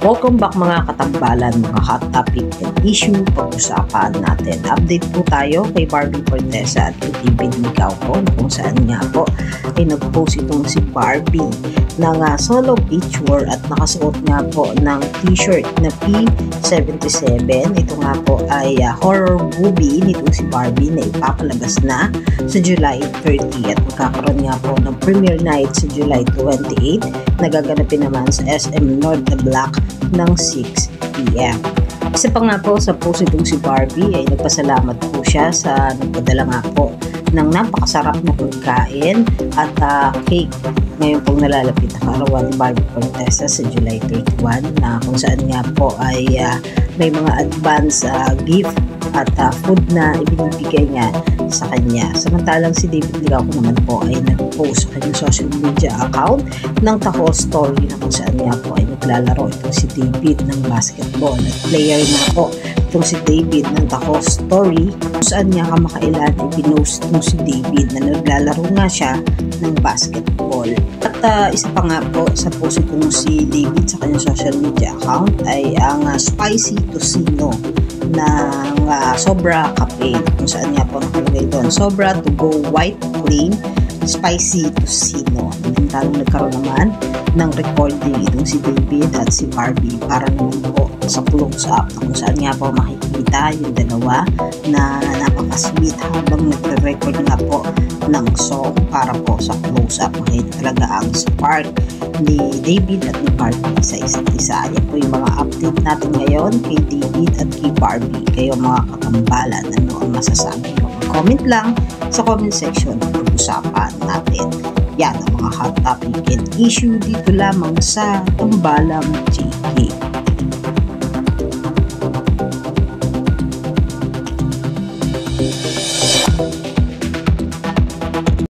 Welcome back mga katambalan, mga hot topic and issue pag-usapan natin. Update po tayo kay Barbie Fortesa at kay David Licauco kung saan nga po ay nag-post itong si Barbie ng solo picture at nakasuot nga po ng t-shirt na P77. Ito nga po ay horror movie nitong si Barbie na ipapalabas na sa July 30 at magkakaroon nga po ng premiere night sa July 28 na gaganapin naman sa SM North na Block ng 6 PM. Isa pa nga po sa post itong si Barbie ay nagpasalamat po siya sa nagpadala nga po ng napakasarap na pagkain at cake ngayon pong nalalapit na kaarawan ni Barbie Fortesa sa July 31 na kung saan nga po ay may mga advance gift at food na ibinibigay nga sa kanya. Samantalang si David Licauco naman po ay nag-post sa kanyang social media account ng Taho Story na kung saan nga po ay naglalaro itong si David ng basketball at player na po itong si David ng Taho Story kung saan nga kamakailan ay pinost itong si David na naglalaro nga siya ng basketball. At isa pa nga po sa post itong si David sa kanyang social media account ay ang spicy tocino ng Sobra Cafe kung saan nga po nakalagay doon Sobra to go white plain spicy tocino. Talong nagkaroon naman ng recording itong si David at si Barbie para naman po sa close-up kung saan nga po makikita yung dalawa na napaka-sweet habang nagre-record nga po ng song para po sa close-up. Makikita talaga ang spark ni David at ni Barbie sa isa't isa. Yan po yung mga update natin ngayon kay David at kay Barbie. Kayo mga katambalan, ano ang masasabi nyo? Comment lang sa comment section at pag-usapan natin. Yan ang mga hot topic and issue dito lamang sa Tambalang JK.